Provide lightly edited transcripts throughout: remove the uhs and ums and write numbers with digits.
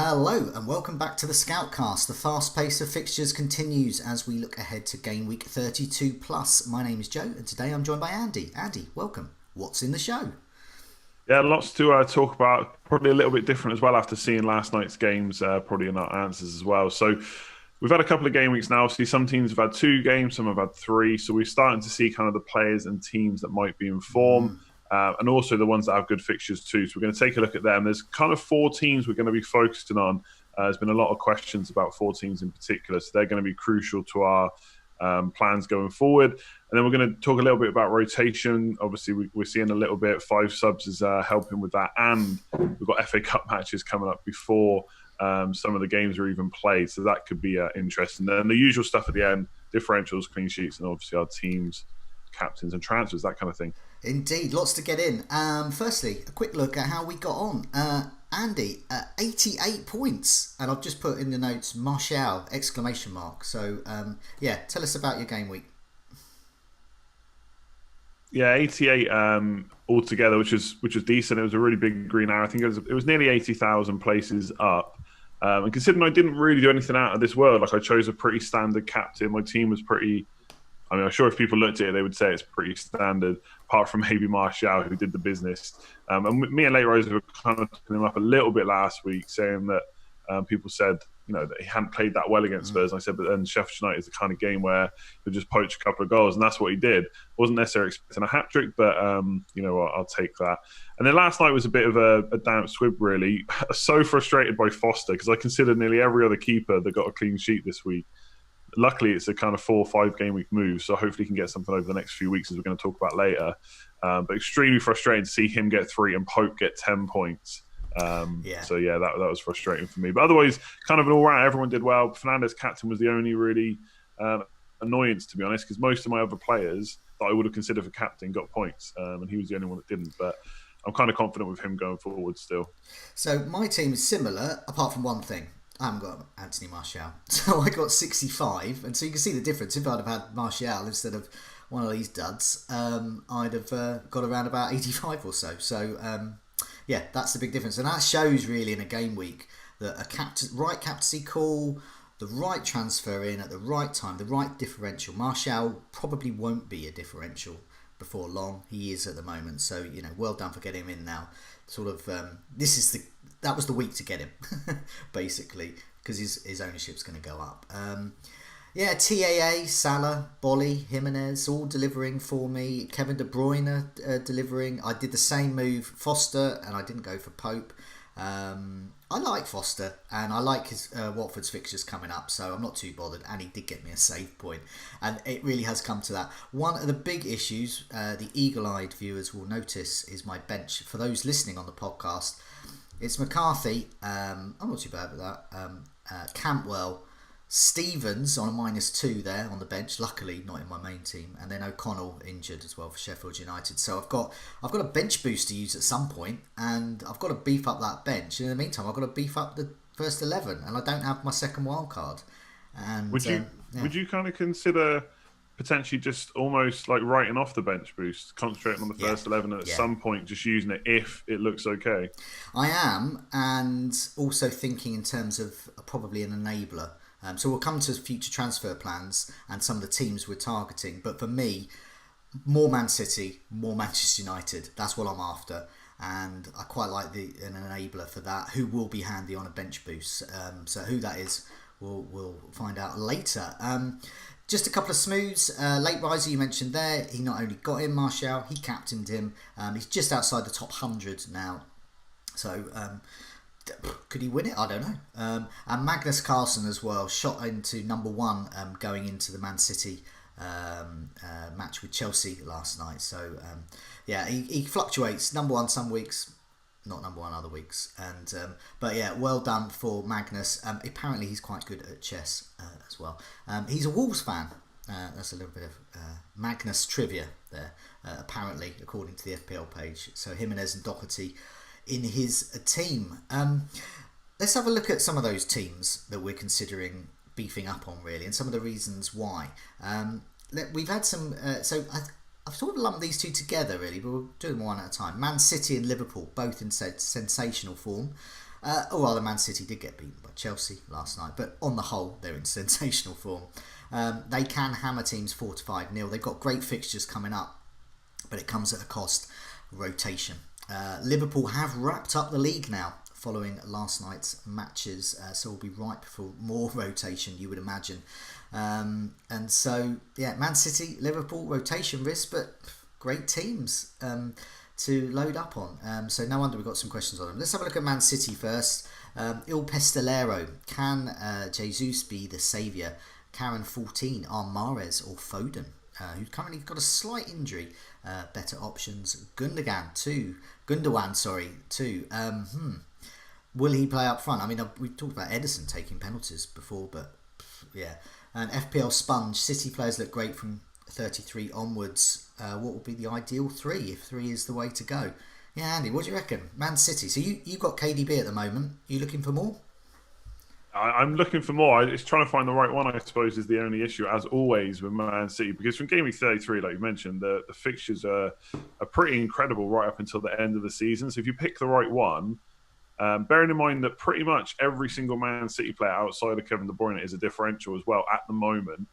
Hello and welcome back to the SCOUTCAST. The fast pace of fixtures continues as we look ahead to Gameweek 32 plus. My name is Joe and today I'm joined by Andy. Andy, welcome. What's in the show? Yeah, lots to talk about. Probably a little bit different as well after seeing last night's games, probably in our answers as well. So we've had a couple of game weeks now. Obviously, some teams have had 2 games, some have had 3. So we're starting to see kind of the players and teams that might be in form. And also the ones that have good fixtures too. So we're going to take a look at them. There's kind of 4 teams we're going to be focusing on. There's been a lot of questions about 4 teams in particular. So they're going to be crucial to our plans going forward. And then we're going to talk a little bit about rotation. Obviously, we're seeing a little bit. 5 subs is helping with that. And we've got FA Cup matches coming up before some of the games are even played. So that could be interesting. And then the usual stuff at the end, differentials, clean sheets, and obviously our teams, captains and transfers, that kind of thing. Indeed, lots to get in. Firstly, a quick look at how we got on. Andy, 88 points. And I've just put in the notes, Martial, exclamation mark. So, yeah, tell us about your game week. Yeah, 88 altogether, which was decent. It was a really big green arrow. I think it was nearly 80,000 places up. And considering I didn't really do anything out of this world, like I chose a pretty standard captain. My team was pretty... I mean, I'm sure if people looked at it, they would say it's pretty standard, apart from maybe Martial, who did the business. And me and Late Rise were kind of talking him up a little bit last week, saying that people said, that he hadn't played that well against Spurs. And I said, but then Sheffield United is the kind of game where he'll just poach a couple of goals, and that's what he did. Wasn't necessarily expecting a hat-trick, but, I'll take that. And then last night was a bit of a damp squib, really. So frustrated by Foster, because I considered nearly every other keeper that got a clean sheet this week. Luckily, it's a kind of 4 or 5 game week move, so hopefully he can get something over the next few weeks, as we're going to talk about later. But extremely frustrating to see him get 3 and Pope get 10 points. So yeah, that was frustrating for me. But otherwise, kind of an all right. Everyone did well. Fernandes captain was the only really annoyance, to be honest, because most of my other players that I would have considered for captain got points, and he was the only one that didn't. But I'm kind of confident with him going forward still. So my team is similar, apart from one thing. I haven't got Anthony Martial. So I got 65. And so you can see the difference. If I'd have had Martial instead of one of these duds, I'd have got around about 85 or so. So, yeah, that's the big difference. And that shows really in a game week that right captaincy call, the right transfer in at the right time, the right differential. Martial probably won't be a differential before long. He is at the moment. So, well done for getting him in now. Sort of, that was the week to get him, basically, because his ownership's going to go up. TAA, Salah, Bolly, Jimenez, all delivering for me. Kevin De Bruyne delivering. I did the same move, Foster, and I didn't go for Pope. I like Foster, and I like his Watford's fixtures coming up, so I'm not too bothered. And he did get me a save point, and it really has come to that. One of the big issues the eagle-eyed viewers will notice is my bench. For those listening on the podcast, it's McCarthy. I'm not too bad with that. Campbell, Stevens on a -2 there on the bench. Luckily, not in my main team, and then O'Connell injured as well for Sheffield United. So I've got a bench boost to use at some point, and I've got to beef up that bench. In the meantime, I've got to beef up the first 11, and I don't have my second wild card. And would you kind of consider potentially just almost like writing off the bench boost, concentrating on the first 11, and at some point just using it if it looks okay? I am, and also thinking in terms of probably an enabler. So we'll come to future transfer plans and some of the teams we're targeting. But for me, more Man City, more Manchester United. That's what I'm after. And I quite like an enabler for that, who will be handy on a bench boost. So who that is, we'll find out later. Just a couple of smooths. Late Riser, you mentioned there. He not only got in Martial, he captained him. He's just outside the top 100 now. So... could he win it? I don't know. And Magnus Carlsen as well, shot into number 1 going into the Man City match with Chelsea last night. So, he fluctuates. Number 1 some weeks, not number 1 other weeks. And but yeah, well done for Magnus. Apparently he's quite good at chess as well. He's a Wolves fan. That's a little bit of Magnus trivia there, apparently, according to the FPL page. So Jimenez and Doherty in his team. Let's have a look at some of those teams that we're considering beefing up on, really, and some of the reasons why. We've had some... I've sort of lumped these two together, really, but we'll do them one at a time. Man City and Liverpool, both in sensational form. Well, Man City did get beaten by Chelsea last night, but on the whole, they're in sensational form. They can hammer teams 4 to 5-0. They've got great fixtures coming up, but it comes at a cost: rotation. Liverpool have wrapped up the league now following last night's matches, so we'll be ripe for more rotation, you would imagine. And so, yeah, Man City, Liverpool, rotation risk, but great teams to load up on. So no wonder we've got some questions on them. Let's have a look at Man City first. Il Pestolero: can Jesus be the saviour? Karen 14, are Mahrez or Foden? Who's currently got a slight injury. Better options: Gundogan 2. Will he play up front? I mean, we talked about Ederson taking penalties before, but yeah. And FPL Sponge: City players look great from 33 onwards. What would be the ideal 3 if 3 is the way to go? Yeah, Andy, what do you reckon? Man City. So you got KDB at the moment. Are you looking for more? I'm looking for more. It's trying to find the right one, I suppose, is the only issue, as always, with Man City. Because from Gameweek 33, like you mentioned, the fixtures are pretty incredible right up until the end of the season. So if you pick the right one, bearing in mind that pretty much every single Man City player outside of Kevin De Bruyne is a differential as well at the moment,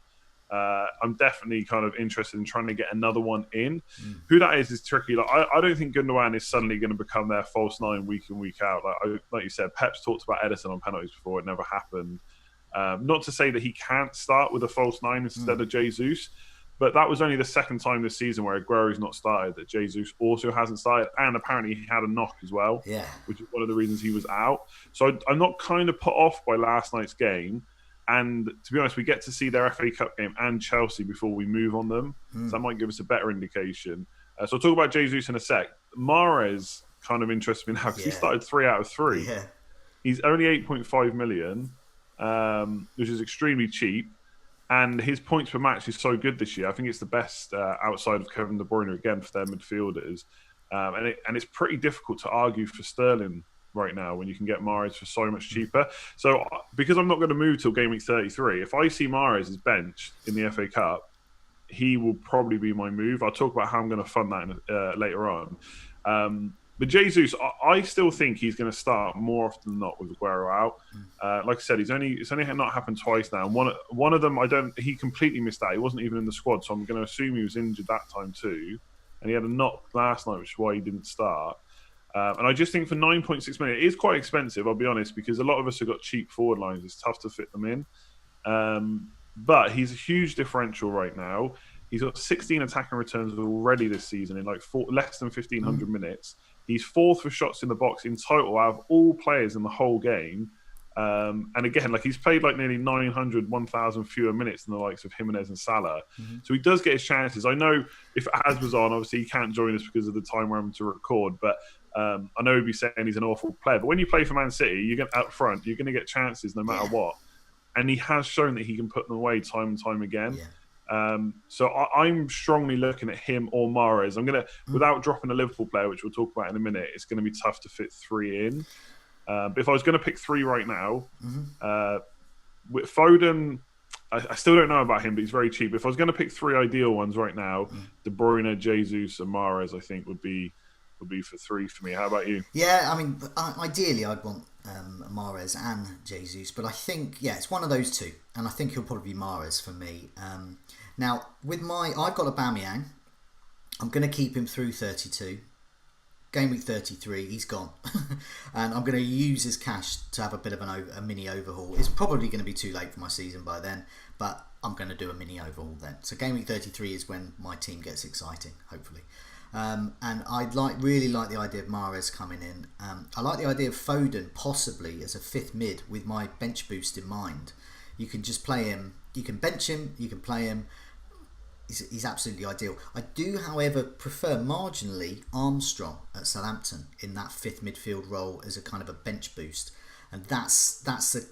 I'm definitely kind of interested in trying to get another one in. Who that is tricky. Like, I don't think Gundogan is suddenly going to become their false 9 week in, week out. Like you said, Pep's talked about Ederson on penalties before. It never happened. Not to say that he can't start with a false 9 instead of Jesus, but that was only the second time this season where Aguero's not started, that Jesus also hasn't started, and apparently he had a knock as well, which is one of the reasons he was out. So I'm not kind of put off by last night's game. And to be honest, we get to see their FA Cup game and Chelsea before we move on them. So that might give us a better indication. So I'll talk about Jesus in a sec. Mahrez kind of interests me now because he started 3 out of 3. Yeah. He's only 8.5 million, which is extremely cheap. And his points per match is so good this year. I think it's the best outside of Kevin De Bruyne, again, for their midfielders. And it's pretty difficult to argue for Sterling right now when you can get Mahrez for so much cheaper. So because I'm not going to move till game week 33, if I see Mahrez is benched in the FA Cup, he will probably be my move. I'll talk about how I'm going to fund that later on. But Jesus, I still think he's going to start more often than not with Aguero out. Like I said, it's only not happened twice now. And one of them, he completely missed out. He wasn't even in the squad, so I'm going to assume he was injured that time too. And he had a knock last night, which is why he didn't start. And I just think for 9.6 million, it is quite expensive, I'll be honest, because a lot of us have got cheap forward lines. It's tough to fit them in. But he's a huge differential right now. He's got 16 attacking returns already this season in less than 1,500 minutes. He's 4th for shots in the box in total out of all players in the whole game. And again, he's played nearly 900, 1,000 fewer minutes than the likes of Jimenez and Salah. So he does get his chances. I know if Az was on, obviously he can't join us because of the time we're having to record, but I know he'd be saying he's an awful player. But when you play for Man City, you get out front, you're going to get chances no matter what. And he has shown that he can put them away time and time again. So I'm strongly looking at him or Mahrez. I'm going to, without dropping a Liverpool player, which we'll talk about in a minute, it's going to be tough to fit 3 in. But if I was going to pick 3 right now, with Foden, I still don't know about him, but he's very cheap. If I was going to pick 3 ideal ones right now, De Bruyne, Jesus, and Mahrez, I think would be for 3 for me. How about you? Yeah, I mean, ideally I'd want Mahrez and Jesus, but I think, it's one of those 2, and I think he'll probably be Mahrez for me. Now, I've got Aubameyang. I'm going to keep him through 32. Game week 33, he's gone. And I'm going to use his cash to have a bit of a mini overhaul. It's probably going to be too late for my season by then, but I'm going to do a mini overhaul then. So game week 33 is when my team gets exciting, hopefully. And I'd really like the idea of Mahrez coming in. I like the idea of Foden possibly as a 5th mid with my bench boost in mind. You can just play him. You can bench him. You can play him. He's absolutely ideal. I do, however, prefer marginally Armstrong at Southampton in that 5th midfield role as a kind of a bench boost, and that's the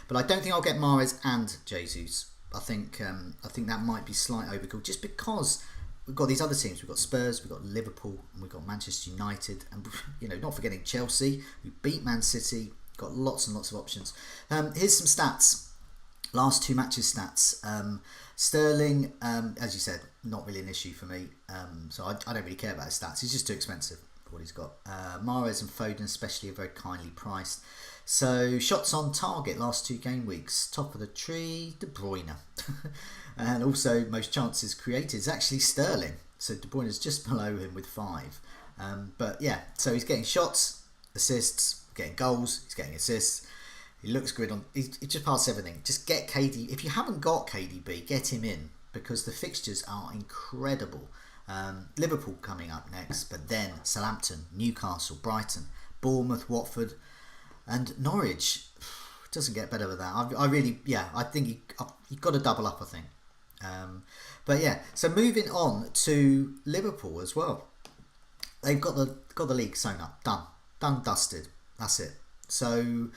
But I don't think I'll get Mahrez and Jesus. I think that might be slight overkill just because we've got these other teams. We've got Spurs, we've got Liverpool, and we've got Manchester United, and not forgetting Chelsea, who beat Man City. Got lots and lots of options. Here's some stats. Last 2 matches stats. Sterling, as you said, not really an issue for me. So I don't really care about his stats. He's just too expensive. what he's got. Mahrez and Foden especially are very kindly priced. So shots on target last 2 game weeks. Top of the tree, De Bruyne. And also most chances created is actually Sterling. So De Bruyne is just below him with 5. But yeah, so he's getting shots, assists, getting goals, he's getting assists. He looks good he just passed everything. Just get KD. If you haven't got KDB, get him in because the fixtures are incredible. Liverpool coming up next, but then Southampton, Newcastle, Brighton, Bournemouth, Watford, and Norwich. Doesn't get better than that. I think you've got to double up, I think. But yeah, so moving on to Liverpool as well. They've got the league sewn up, done, dusted. That's it. So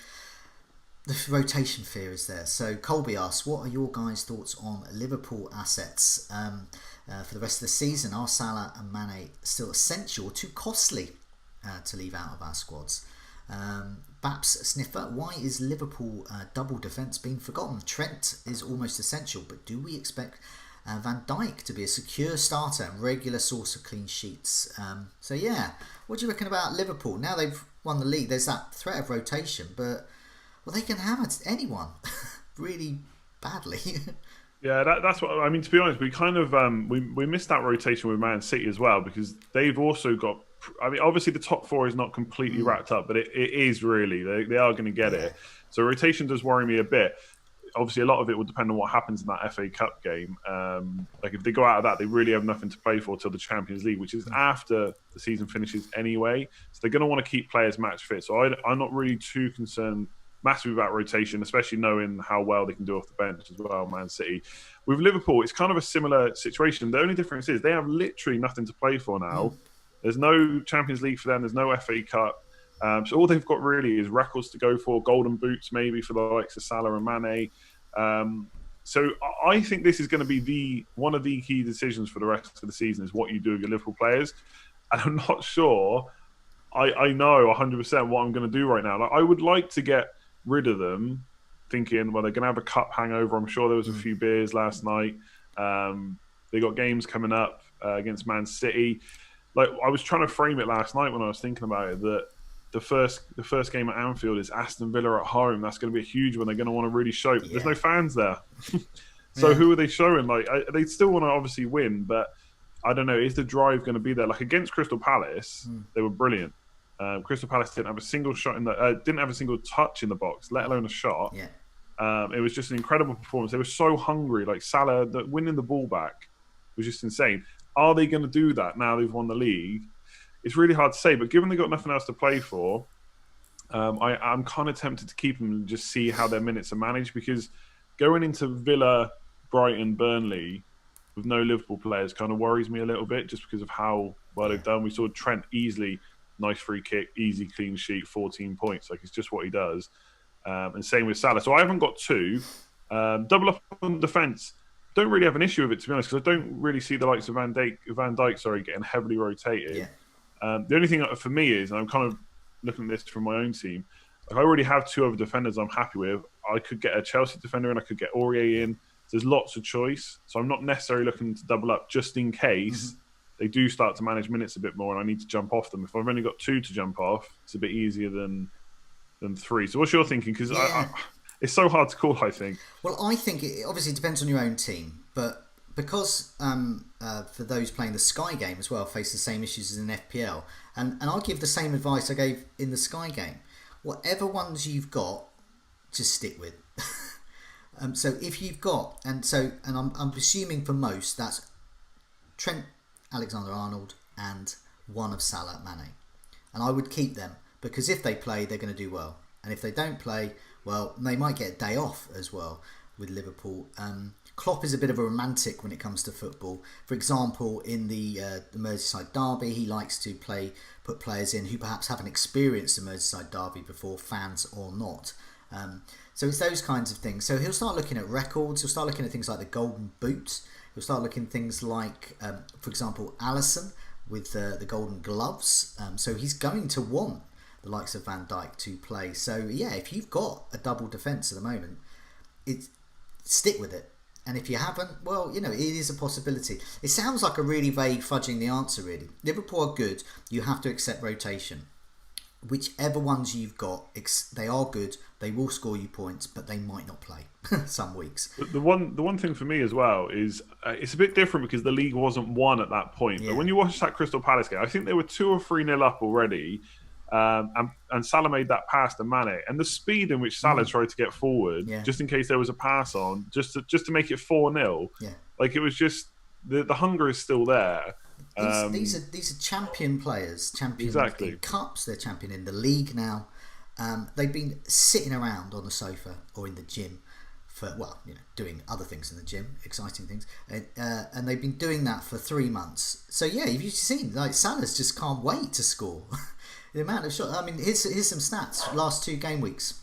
the rotation fear is there. So Colby asks, what are your guys' thoughts on Liverpool assets for the rest of the season? Are Salah and Mane still essential or too costly to leave out of our squads? Baps Sniffer, why is Liverpool double defence being forgotten? Trent is almost essential, but do we expect Van Dijk to be a secure starter and regular source of clean sheets? So yeah, what do you reckon about Liverpool? Now they've won the league, there's that threat of rotation, but they can hammer anyone really badly. Yeah, that's what I mean. To be honest, we kind of we missed that rotation with Man City as well because they've also got. I mean, obviously the top 4 is not completely wrapped up, but it is really they are going to get it. So rotation does worry me a bit. Obviously, a lot of it will depend on what happens in that FA Cup game. Like if they go out of that, they really have nothing to play for till the Champions League, which is after the season finishes anyway. So they're going to want to keep players match fit. So I'm not really too concerned massively about rotation, especially knowing how well they can do off the bench as well, Man City. With Liverpool, it's kind of a similar situation. The only difference is they have literally nothing to play for now. There's no Champions League for them. There's no FA Cup. So all they've got really is records to go for, golden boots maybe for the likes of Salah and Mane. So I think this is going to be one of the key decisions for the rest of the season is what you do with your Liverpool players. And I'm not sure I know 100% what I'm going to do right now. Like, I would like to get rid of them thinking, well, they're going to have a cup hangover. I'm sure there was a few beers last night. They got games coming up against Man City. Like I was trying to frame it last night when I was thinking about it that the first game at Anfield is Aston Villa at home. That's going to be a huge one. They're going to want to really show. There's no fans there, so who are they showing? Like they still want to obviously win, but I don't know. Is the drive going to be there? Like against Crystal Palace, they were brilliant. Crystal Palace didn't have a single shot didn't have a single touch in the box, let alone a shot. It was just an incredible performance. They were so hungry. Like Salah, winning the ball back was just insane. Are they going to do that now they've won the league? It's really hard to say, but given they've got nothing else to play for, I'm kind of tempted to keep them and just see how their minutes are managed because going into Villa, Brighton, Burnley with no Liverpool players kind of worries me a little bit just because of how well they've done. We saw Trent easily, nice free kick, easy clean sheet, 14 points. Like it's just what he does. And same with Salah. So I haven't got 2. Double up on defence. Don't really have an issue with it, to be honest, because I don't really see the likes of Van Dijk, getting heavily rotated. The only thing for me is, and I'm kind of looking at this from my own team, like I already have 2 other defenders I'm happy with. I could get a Chelsea defender and I could get Aurier in. There's lots of choice. So I'm not necessarily looking to double up just in case they do start to manage minutes a bit more and I need to jump off them. If I've only got 2 to jump off, it's a bit easier than 3. So what's your thinking? Because it's so hard to call, I think. Well, I think it obviously depends on your own team, but because for those playing the Sky game as well face the same issues as in FPL, and I'll give the same advice I gave in the Sky game. Whatever ones you've got, just stick with. So if you've got, and I'm assuming for most that's Trent Alexander-Arnold and one of Salah Mane, and I would keep them because if they play, they're going to do well, and if they don't play, well, they might get a day off as well with Liverpool. Klopp is a bit of a romantic when it comes to football. For example, in the Merseyside derby, he likes to put players in who perhaps haven't experienced the Merseyside derby before, fans or not. So it's those kinds of things. So he'll start looking at records. He'll start looking at things like the Golden Boot. He'll start looking at things like, for example, Alisson with the Golden Gloves. So he's going to want the likes of Van Dijk to play. So yeah, if you've got a double defence at the moment, stick with it. And if you haven't, well, it is a possibility. It sounds like a really vague fudging the answer, really. Liverpool are good. You have to accept rotation. Whichever ones you've got, they are good. They will score you points, but they might not play some weeks. But the one thing for me as well is it's a bit different because the league wasn't won at that point. Yeah. But when you watch that Crystal Palace game, I think they were 2 or 3-0 up already. And Salah made that pass to Mane, and the speed in which Salah tried to get forward, just in case there was a pass on, just to make it 4-0. Yeah. Like, it was just the hunger is still there. These are champion players, champion exactly. in cups. They're champion in the league now. They've been sitting around on the sofa or in the gym for doing other things in the gym, exciting things, and they've been doing that for 3 months. So yeah, you've seen like Salah's just can't wait to score. The amount of shots. I mean, here's some stats. Last 2 game weeks.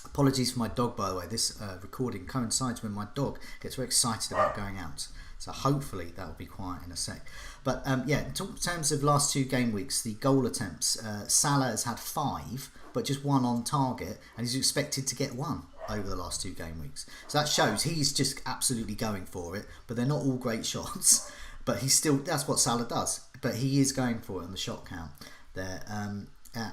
Apologies for my dog, by the way. This recording coincides when my dog gets very excited about going out. So hopefully that will be quiet in a sec. But in terms of last 2 game weeks, the goal attempts, Salah has had 5, but just 1 on target, and he's expected to get 1 over the last 2 game weeks. So that shows he's just absolutely going for it, but they're not all great shots. But that's what Salah does. But he is going for it on the shot count there.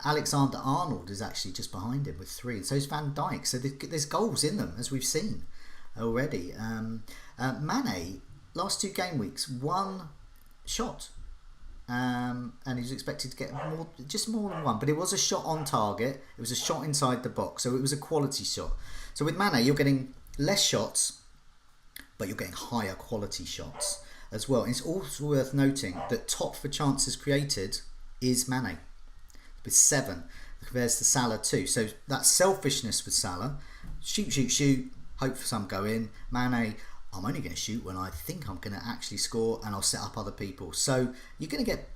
Alexander-Arnold is actually just behind him with 3. So is Van Dijk. So there's goals in them, as we've seen already. Mane, last 2 game weeks, 1 shot. And he's expected to get more than 1. But it was a shot on target. It was a shot inside the box. So it was a quality shot. So with Mane, you're getting less shots, but you're getting higher quality shots as well. And it's also worth noting that top for chances created is Mane with 7, compares to Salah 2. So that selfishness with Salah, shoot, hope for some go in. Mane, I'm only going to shoot when I think I'm going to actually score, and I'll set up other people. So you're going to get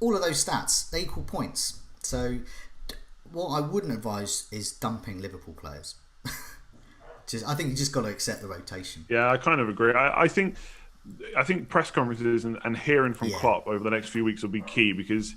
all of those stats. They equal points. So what I wouldn't advise is dumping Liverpool players. I think you just got to accept the rotation. Yeah, I kind of agree. I think press conferences and hearing from Klopp over the next few weeks will be key, because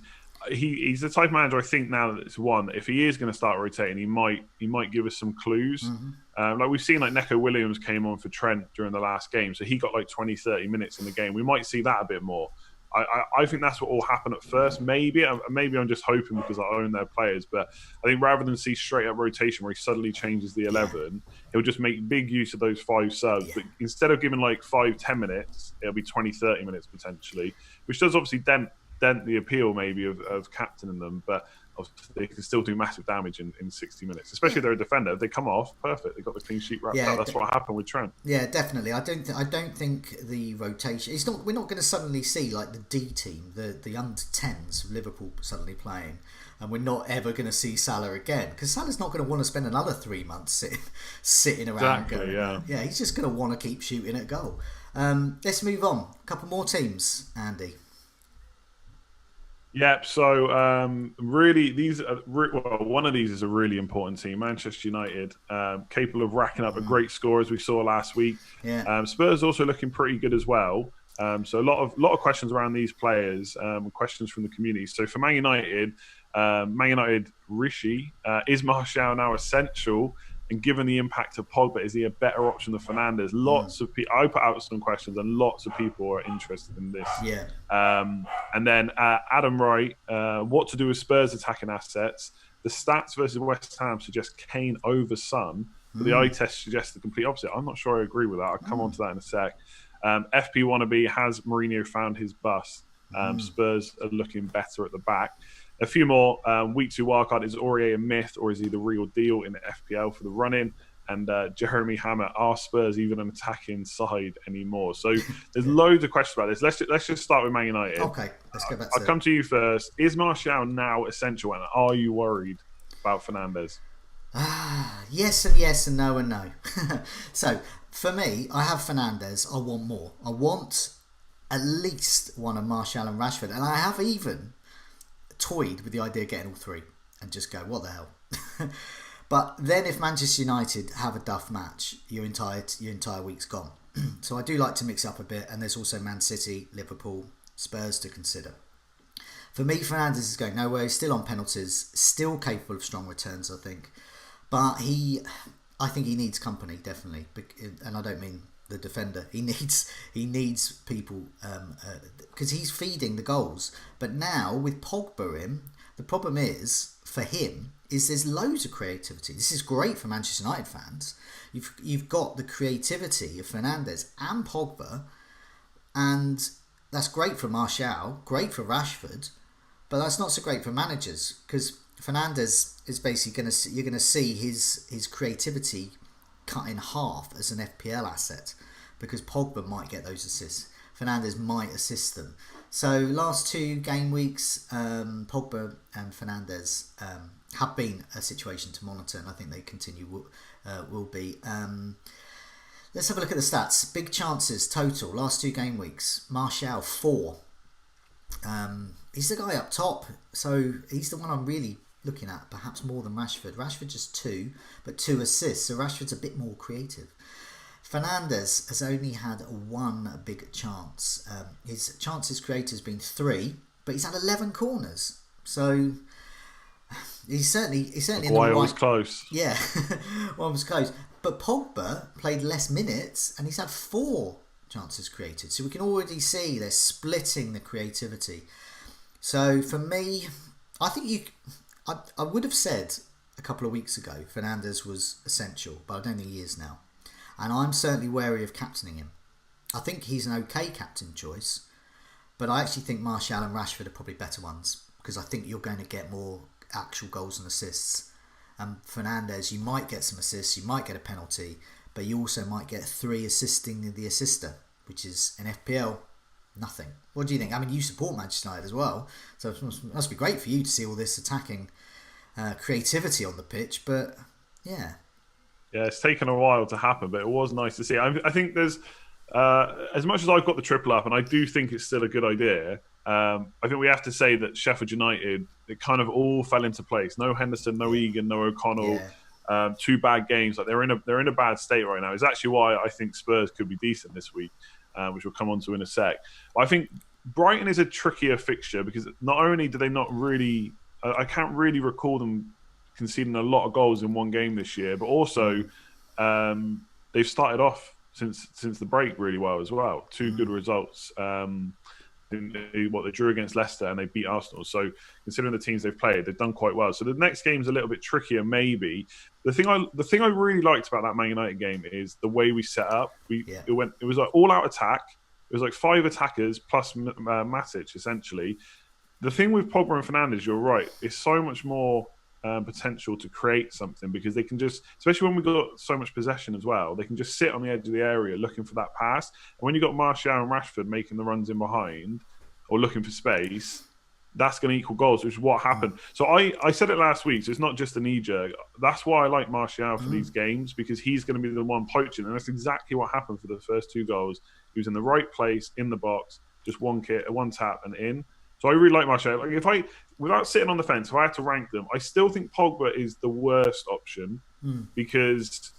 he's the type of manager, I think, now that it's one, that if he is going to start rotating, he might give us some clues. Mm-hmm. Like we've seen, like Neco Williams came on for Trent during the last game, so he got like 20-30 minutes in the game. We might see that a bit more. I think that's what will happen at first. Maybe I'm just hoping because I own their players, but I think rather than see straight up rotation where he suddenly changes the 11, he'll just make big use of those 5 subs. But instead of giving like 5-10 minutes, it'll be 20-30 minutes potentially, which does obviously dent the appeal maybe of captaining them, but they can still do massive damage in 60 minutes, especially if they're a defender. If they come off, perfect. They got the clean sheet wrapped up. That's what happened with Trent. Yeah, definitely. I don't think the rotation. We're not going to suddenly see like the D team, the under 10s of Liverpool suddenly playing, and we're not ever going to see Salah again, because Salah's not going to want to spend another 3 months sitting around. Exactly. Yeah, he's just going to want to keep shooting at goal. Let's move on. A couple more teams, Andy. Yep. So really, one of these is a really important team, Manchester United, capable of racking up a great score as we saw last week. Yeah. Spurs also looking pretty good as well. So a lot of questions around these players, questions from the community. So for Man United, Rishi, is Martial now essential? And given the impact of Pogba, is he a better option than Fernandes? Lots of people. I put out some questions, and lots of people are interested in this. Yeah. And then Adam Wright, what to do with Spurs attacking assets? The stats versus West Ham suggest Kane over Son, but the eye test suggests the complete opposite. I'm not sure I agree with that. I'll come on to that in a sec. FP wannabe, has Mourinho found his bust? Spurs are looking better at the back. A few more. Week 2 wildcard, is Aurier a myth, or is he the real deal in the FPL for the run-in? And Jeremy Hammer, are Spurs even an attacking side anymore? So there's loads of questions about this. Let's just start with Man United. Okay, let's go back to I'll come to you first. Is Martial now essential, and are you worried about Fernandes? Yes and yes and no and no. So for me, I have Fernandes. I want more. I want at least one of Martial and Rashford, and I have even toyed with the idea of getting all 3 and just go, what the hell? But then if Manchester United have a duff match, your entire week's gone. So I do like to mix up a bit, and there's also Man City, Liverpool, Spurs to consider. For me, Fernandes is going nowhere. He's still on penalties, still capable of strong returns, I think. But I think he needs company, definitely. And I don't mean the defender. He needs people because he's feeding the goals. But now with Pogba in, the problem is for him is there's loads of creativity. This is great for Manchester United fans. You've got the creativity of Fernandes and Pogba, and that's great for Martial, great for Rashford, but that's not so great for managers because Fernandes is basically you're going to see his creativity cut in half as an FPL asset because Pogba might get those assists. Fernandes might assist them. So last 2 game weeks, Pogba and Fernandes have been a situation to monitor, and I think they will be. Let's have a look at the stats. Big chances total last 2 game weeks. Martial 4. He's the guy up top, so he's the one I'm really looking at, perhaps more than Rashford. Rashford just 2, but 2 assists, so Rashford's a bit more creative. Fernandes has only had 1 big chance. His chances created has been 3, but he's had 11 corners. So he's certainly in the right. Was close. Yeah, one was close. But Pogba played less minutes, and he's had 4 chances created. So we can already see they're splitting the creativity. So for me, I think I would have said a couple of weeks ago Fernandes was essential, but I don't think he is now. And I'm certainly wary of captaining him. I think he's an okay captain choice, but I actually think Martial and Rashford are probably better ones because I think you're going to get more actual goals and assists. And Fernandes, you might get some assists, you might get a penalty, but you also might get 3 assisting the assister, which is in FPL, nothing. What do you think? I mean, you support Manchester United as well, so it must be great for you to see all this attacking creativity on the pitch, but yeah. Yeah, it's taken a while to happen, but it was nice to see. I think there's, as much as I've got the triple up, and I do think it's still a good idea, I think we have to say that Sheffield United, it kind of all fell into place. No Henderson, no Egan, no O'Connell, 2 bad games. Like they're in a bad state right now. It's actually why I think Spurs could be decent this week, which we'll come on to in a sec. But I think Brighton is a trickier fixture because not only do they not really, I can't really recall them conceding a lot of goals in one game this year, but also they've started off since the break really well as well. 2 good results. They drew against Leicester and they beat Arsenal. So considering the teams they've played, they've done quite well. So the next game's a little bit trickier, maybe. The thing I really liked about that Man United game is the way we set up. It was like all out attack. It was like 5 attackers plus Matic essentially. The thing with Pogba and Fernandes, you're right, is so much more potential to create something because they can just, especially when we've got so much possession as well, they can just sit on the edge of the area looking for that pass. And when you've got Martial and Rashford making the runs in behind or looking for space, that's going to equal goals, which is what happened. So I said it last week, so it's not just a knee-jerk. That's why I like Martial for these games because he's going to be the one poaching. And that's exactly what happened for the first 2 goals. He was in the right place, in the box, just one tap and in. So I really like Martial. Like without sitting on the fence, if I had to rank them, I still think Pogba is the worst option because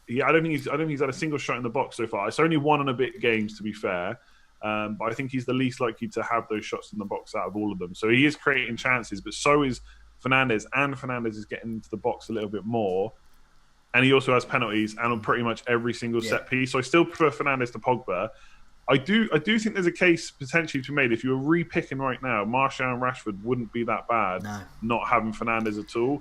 I don't think he's had a single shot in the box so far. It's only 1 and a bit games to be fair, but I think he's the least likely to have those shots in the box out of all of them. So he is creating chances, but so is Fernandes, and Fernandes is getting into the box a little bit more, and he also has penalties and on pretty much every single set piece. So I still prefer Fernandes to Pogba. I do think there's a case potentially to be made if you were re-picking right now, Martial and Rashford wouldn't be that bad not having Fernandes at all.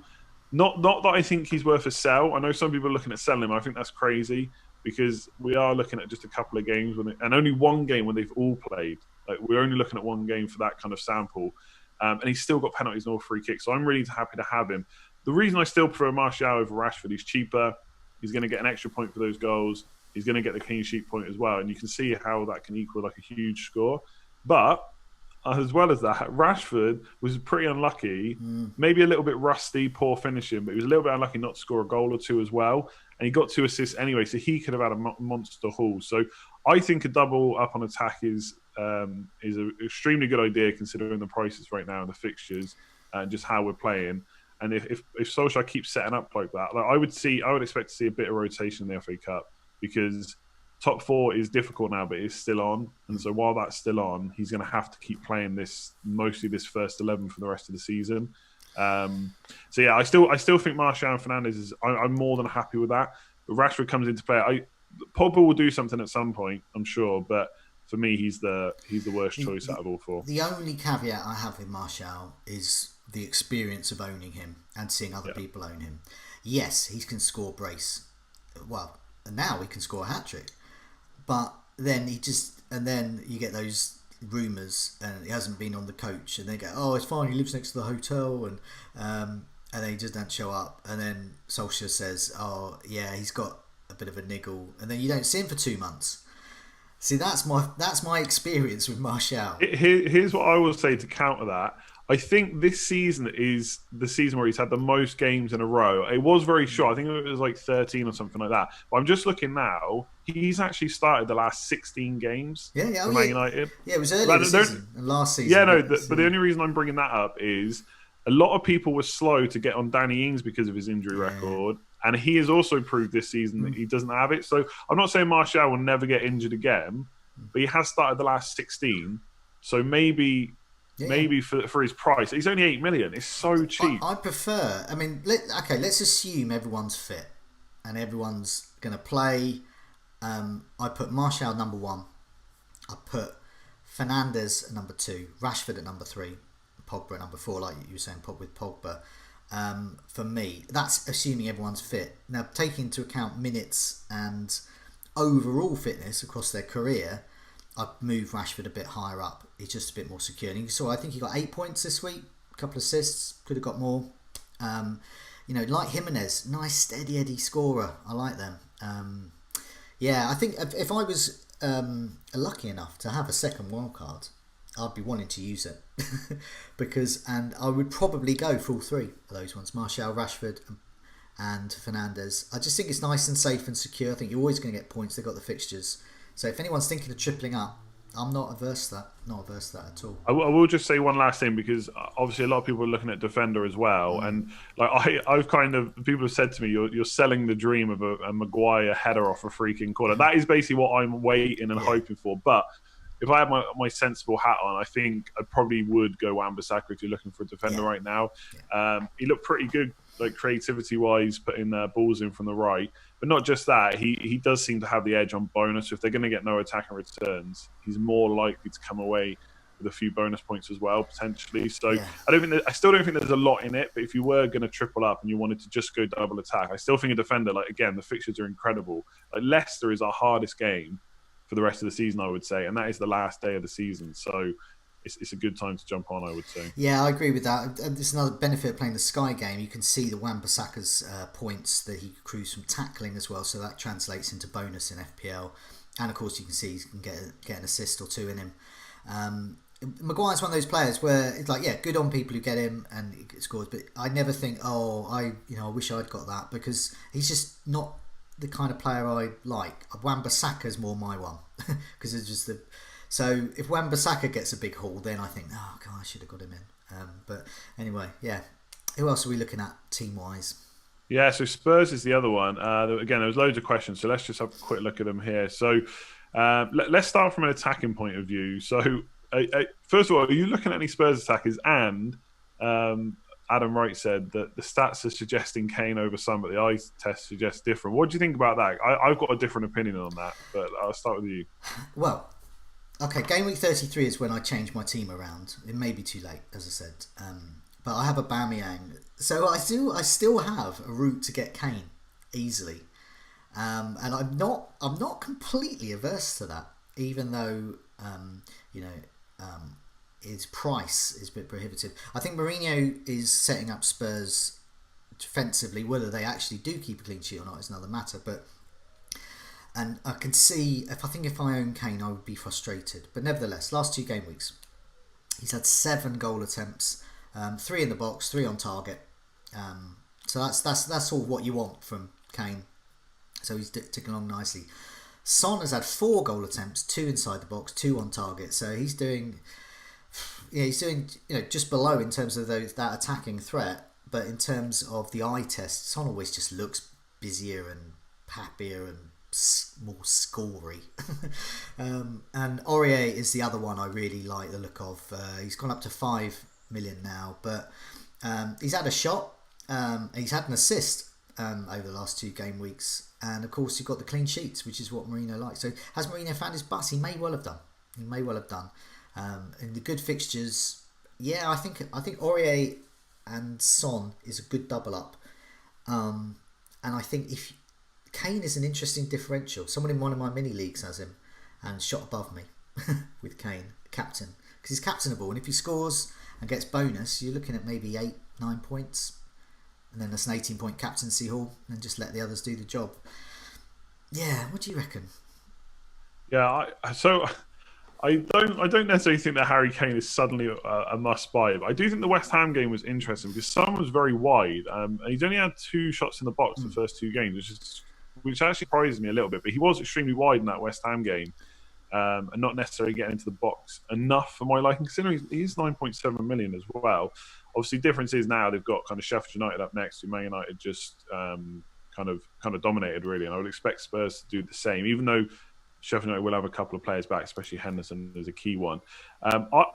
Not that I think he's worth a sell. I know some people are looking at selling him. I think that's crazy because we are looking at just a couple of games and only 1 game when they've all played. Like we're only looking at 1 game for that kind of sample. And he's still got penalties and all free kicks. So I'm really happy to have him. The reason I still prefer Martial over Rashford, he's cheaper. He's going to get an extra point for those goals. He's going to get the clean sheet point as well. And you can see how that can equal like a huge score. But as well as that, Rashford was pretty unlucky, maybe a little bit rusty, poor finishing, but he was a little bit unlucky not to score a goal or 2 as well. And he got 2 assists anyway, so he could have had a monster haul. So I think a double up on attack is an extremely good idea considering the prices right now and the fixtures and just how we're playing. And if Solskjaer keeps setting up like that, I would expect to see a bit of rotation in the FA Cup because top 4 is difficult now, but it's still on. And so while that's still on, he's going to have to keep playing mostly this first 11 for the rest of the season. So yeah, I still think Martial and Fernandes I'm more than happy with that. But Rashford comes into play. Pogba will do something at some point, I'm sure, but for me, he's the worst choice out of all four. The only caveat I have with Martial is the experience of owning him and seeing other people own him. Yes, he can score brace. Well, and now he can score a hat trick, but then then you get those rumours, and he hasn't been on the coach, and they go, "Oh, it's fine. He lives next to the hotel," and then he just don't show up, and then Solskjaer says, "Oh, yeah, he's got a bit of a niggle," and then you don't see him for 2 months. See, that's my experience with Martial. Here's what I will say to counter that. I think this season is the season where he's had the most games in a row. It was very short. I think it was like 13 or something like that. But I'm just looking now. He's actually started the last 16 games for Man United. Yeah, it was early this season and last season. Yeah, no, but the only reason I'm bringing that up is a lot of people were slow to get on Danny Ings because of his injury record. And he has also proved this season that he doesn't have it. So I'm not saying Martial will never get injured again, but he has started the last 16. So maybe for his price, he's only 8 million. It's so cheap. I prefer. I mean, let's assume everyone's fit and everyone's going to play. I put Martial number 1. I put Fernandes at number 2, Rashford at number 3, Pogba at number 4, like you were saying, with Pogba. For me, that's assuming everyone's fit. Now, taking into account minutes and overall fitness across their career, I'd move Rashford a bit higher up. He's just a bit more secure. And I think he got 8 points this week, a couple of assists, could have got more. Like Jimenez, nice steady Eddie scorer. I like them. I think if I was lucky enough to have a second wildcard, I'd be wanting to use it and I would probably go for all 3 of those ones: Martial, Rashford, and Fernandes. I just think it's nice and safe and secure. I think you're always going to get points. They've got the fixtures, so if anyone's thinking of tripling up, I'm not averse to that. Not averse to that at all. I will just say one last thing, because obviously a lot of people are looking at defender as well, and like I've kind of, people have said to me, you're selling the dream of a Maguire header off a freaking corner. That is basically what I'm waiting and hoping for, but. If I had my sensible hat on, I think I probably would go Wan-Bissaka if you're looking for a defender right now. He looked pretty good, like creativity-wise, putting balls in from the right. But not just that, he does seem to have the edge on bonus. So if they're going to get no attacking returns, he's more likely to come away with a few bonus points as well, potentially. So I still don't think there's a lot in it. But if you were going to triple up and you wanted to just go double attack, I still think a defender, like, again, the fixtures are incredible. Like, Leicester is our hardest game for the rest of the season, I would say, and that is the last day of the season, so it's a good time to jump on, I would say. Yeah, I agree with that. There's another benefit of playing the Sky game. You can see the Wan-Bissaka's points that he accrues from tackling as well, so that translates into bonus in FPL, and of course you can see he can get an assist or 2 in him. Maguire's one of those players where it's like, good on people who get him and he scores, but I never think, I wish I'd got that, because he's just not the kind of player I like. Wan-Bissaka's more my one, because it's just so if Wan-Bissaka gets a big haul, then I think, oh god, I should have got him in. But anyway, who else are we looking at team wise? Yeah, so Spurs is the other one. Again, there was loads of questions, so let's just have a quick look at them here. So let's start from an attacking point of view. So first of all, are you looking at any Spurs attackers? And Adam Wright said that the stats are suggesting Kane over Son, but the eye test suggests different. What do you think about that? I've got a different opinion on that, but I'll start with you. Well, okay, Gameweek 33 is when I change my team around. It may be too late, as I said, but I have a Aubameyang, so I still have a route to get Kane easily, and I'm not completely averse to that, even though his price is a bit prohibitive. I think Mourinho is setting up Spurs defensively. Whether they actually do keep a clean sheet or not is another matter. And I can see, if I own Kane, I would be frustrated. But nevertheless, last 2 game weeks, he's had 7 goal attempts, 3 in the box, 3 on target. So that's all what you want from Kane. So he's ticking along nicely. Son has had 4 goal attempts, 2 inside the box, 2 on target. So he's doing just below in terms of that attacking threat, but in terms of the eye test, Son always just looks busier and happier and more scory. And Aurier is the other one I really like the look of. He's gone up to 5 million now, but he's had a shot, he's had an assist over the last 2 game weeks. And of course, you've got the clean sheets, which is what Mourinho likes. So has Mourinho found his bus? He may well have done. In the good fixtures, I think Aurier and Son is a good double up. And I think if Kane is an interesting differential. Someone in one of my mini leagues has him and shot above me with Kane, captain. Because he's captainable, and if he scores and gets bonus, you're looking at maybe 8-9 points. And then that's an 18-point captaincy haul, and just let the others do the job. Yeah, what do you reckon? Yeah, I don't necessarily think that Harry Kane is suddenly a must buy, but I do think the West Ham game was interesting because Son was very wide, and he's only had 2 shots in the box the first 2 games, which actually surprises me a little bit. But he was extremely wide in that West Ham game, and not necessarily getting into the box enough for my liking, considering he's 9.7 million as well. Obviously, difference is now they've got kind of Sheffield United up next, who Man United just kind of dominated really, and I would expect Spurs to do the same, even though Sheffield United will have a couple of players back, especially Henderson is a key one.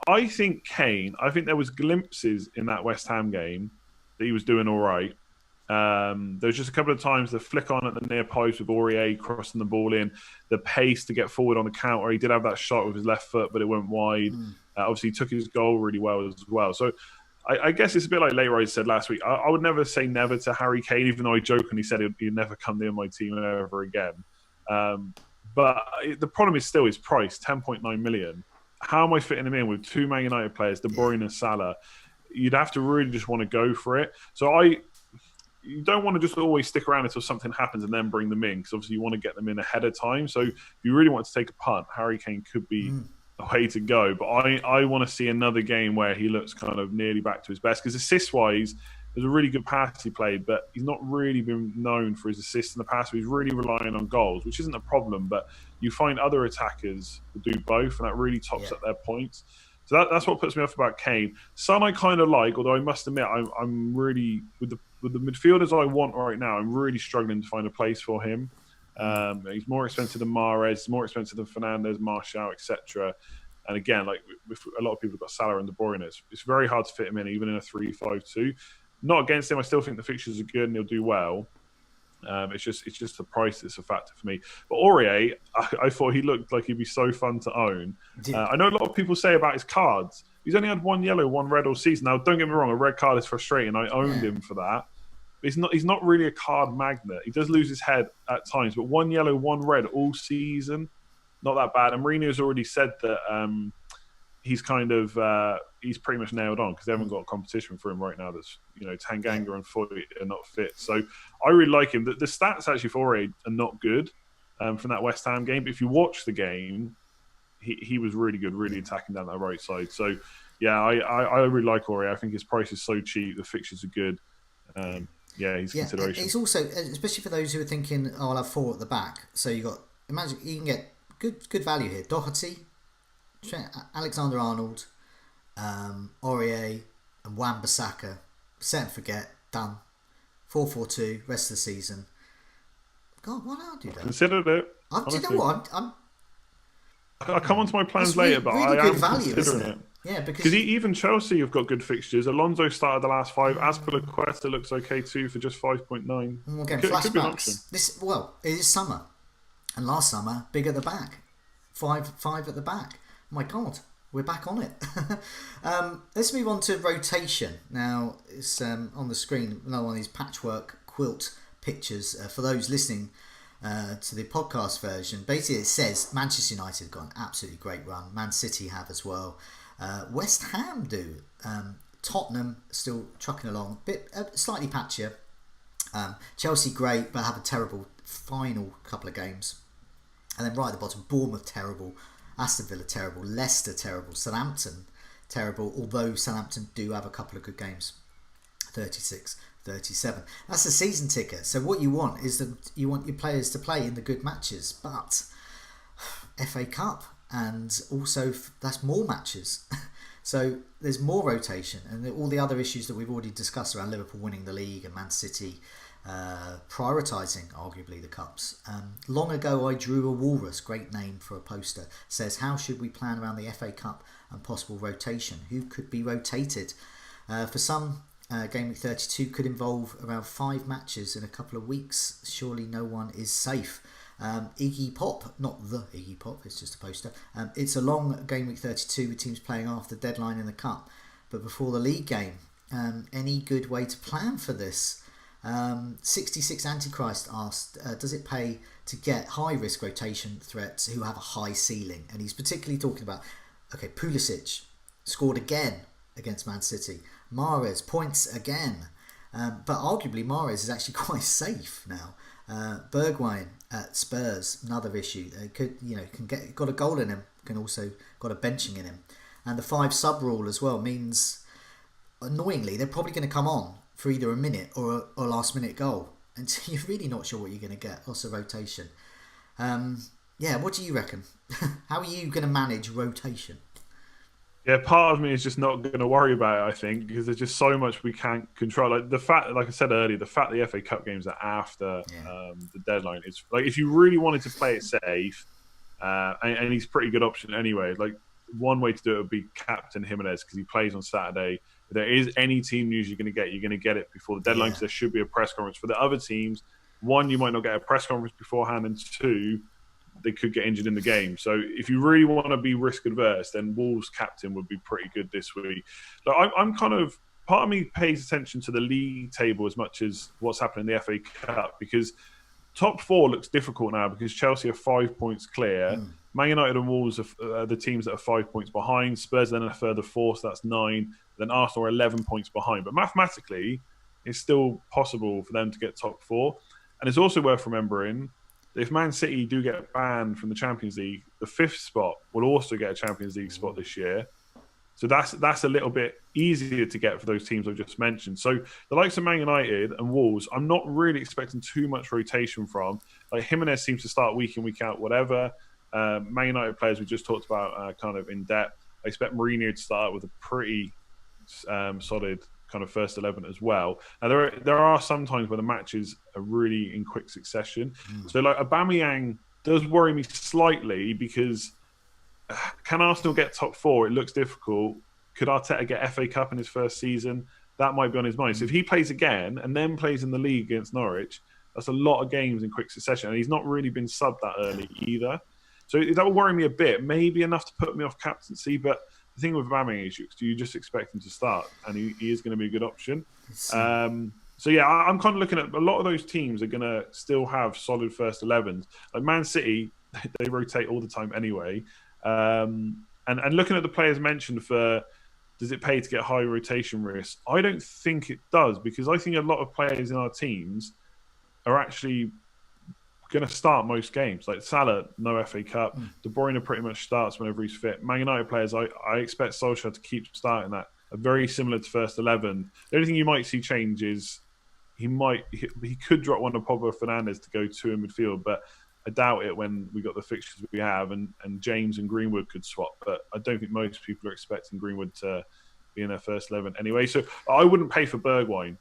I think Kane, there was glimpses in that West Ham game that he was doing all right. There was just a couple of times the flick on at the near post with Aurier crossing the ball in, the pace to get forward on the counter. He did have that shot with his left foot, but it went wide. Obviously, he took his goal really well as well. So I guess it's a bit like Leroy said last week. I would never say never to Harry Kane, even though I jokingly said he'd never come near my team ever again. But the problem is still his price, 10.9 million. How am I fitting him in with 2 Man United players, De Bruyne and Salah? You'd have to really just want to go for it. So you don't want to just always stick around until something happens and then bring them in, because obviously you want to get them in ahead of time. So if you really want to take a punt, Harry Kane could be a way to go. But I want to see another game where he looks kind of nearly back to his best, because assist-wise, there's a really good pass he played, but he's not really been known for his assists in the past. So he's really relying on goals, which isn't a problem, but you find other attackers who do both, and that really tops up their points. So that's what puts me off about Kane. Son I kind of like, although I must admit I'm really, with the midfielders I want right now, I'm really struggling to find a place for him. He's more expensive than Mahrez, more expensive than Fernandes, Martial, etc. And again, like a lot of people have got Salah and De Bruyne, it's very hard to fit him in, even in a 3-5-2. Not against him. I still think the fixtures are good and he'll do well. It's just the price that's a factor for me. But Aurier, I thought he looked like he'd be so fun to own. I know a lot of people say about his cards, he's only had 1 yellow, 1 red all season. Now, don't get me wrong, a red card is frustrating. I owned him for that. But he's not really a card magnet. He does lose his head at times, but 1 yellow, 1 red all season, not that bad. And Mourinho's already said that he's kind of he's pretty much nailed on, because they haven't got a competition for him right now. That's Tanganga and Foyt are not fit, so I really like him. The stats actually for Aurier are not good from that West Ham game, but if you watch the game, he was really good, really attacking down that right side. So I really like Aurier. I think his price is so cheap. The fixtures are good. He's consideration. It's also, especially for those who are thinking, I'll have 4 at the back. So imagine you can get good value here. Doherty, Alexander-Arnold, Aurier and Wan-Bissaka. Set and forget, done. 4-4-2, rest of the season. God, why don't I do that? Considered it. Do you know what? I'll come on to my plans later, but really I am good value, considering it. Yeah, because even Chelsea have got good fixtures. Alonso started the last 5. Azpilicueta looks okay too for just 5.9. We're getting flashbacks. It is summer, and last summer, big at the back, 5 at the back. My God, we're back on it. Let's move on to rotation. Now, it's on the screen, another one of these patchwork quilt pictures. For those listening to the podcast version, basically it says Manchester United have got an absolutely great run. Man City have as well. West Ham do. Tottenham still trucking along, slightly patchier. Chelsea great, but have a terrible final couple of games. And then right at the bottom, Bournemouth terrible. Aston Villa terrible, Leicester terrible, Southampton terrible, although Southampton do have a couple of good games. 36, 37. That's the season ticket. So what you want is that you want your players to play in the good matches, but FA Cup, and also that's more matches. So there's more rotation, and all the other issues that we've already discussed around Liverpool winning the league and Man City prioritising arguably the cups. Long ago I drew a walrus, great name for a poster, says how should we plan around the FA Cup and possible rotation, who could be rotated. For some Game Week 32 could involve around 5 matches in a couple of weeks. Surely no one is safe. Iggy Pop, not the Iggy Pop, it's just a poster. It's a long Game Week 32 with teams playing after the deadline in the Cup, but before the league game. Any good way to plan for this? 66 Antichrist asked, does it pay to get high risk rotation threats who have a high ceiling? And he's particularly talking about, okay, Pulisic scored again against Man City. Mahrez points again. But arguably Mahrez is actually quite safe now. Bergwijn at Spurs, another issue. Got a goal in him, can also got a benching in him. And the 5 sub rule as well means, annoyingly, they're probably going to come on for either a minute or a last minute goal. And so you're really not sure what you're going to get. Lots of rotation. What do you reckon? How are you going to manage rotation? Yeah, part of me is just not going to worry about it, I think, because there's just so much we can't control. Like the fact, like I said earlier, the fact the FA Cup games are after the deadline is like, if you really wanted to play it safe, and he's a pretty good option anyway. Like, one way to do it would be captain Jimenez because he plays on Saturday. If there is any team news you're going to get it before the deadline because there should be a press conference. For the other teams, 1, you might not get a press conference beforehand, and 2, they could get injured in the game. So if you really want to be risk adverse, then Wolves captain would be pretty good this week. Like, I'm kind of, part of me pays attention to the league table as much as what's happening in the FA Cup, because top 4 looks difficult now because Chelsea are 5 points clear. Man United and Wolves are the teams that are 5 points behind. Spurs then a further 4, so that's 9. Then Arsenal are 11 points behind. But mathematically, it's still possible for them to get top 4. And it's also worth remembering, if Man City do get banned from the Champions League, the 5th spot will also get a Champions League spot this year. So that's a little bit easier to get for those teams I've just mentioned. So the likes of Man United and Wolves, I'm not really expecting too much rotation from. Like, Jimenez seems to start week in, week out, whatever. Man United players we just talked about kind of in depth. I expect Mourinho to start with a pretty solid kind of first 11 as well. Now there are some times where the matches are really in quick succession. So like Aubameyang does worry me slightly because can Arsenal get top 4? It looks difficult. Could Arteta get FA Cup in his first season? That might be on his mind. So if he plays again and then plays in the league against Norwich, that's a lot of games in quick succession. And he's not really been subbed that early either. So that will worry me a bit. Maybe enough to put me off captaincy, but the thing with Aubameyang is you just expect him to start, and he is going to be a good option. So yeah, I'm kind of looking at a lot of those teams are going to still have solid first 11s. Like Man City, they rotate all the time anyway. And looking at the players mentioned for, does it pay to get high rotation risk? I don't think it does, because I think a lot of players in our teams are actually going to start most games. Like Salah, no FA Cup. De Bruyne pretty much starts whenever he's fit. Man United players, I expect Solskjaer to keep starting that. Are very similar to first 11. The only thing you might see change is he could drop one of Pogba Fernandes to go 2 in midfield, but I doubt it when we got the fixtures we have, and James and Greenwood could swap. But I don't think most people are expecting Greenwood to be in their first 11 anyway. So I wouldn't pay for Bergwijn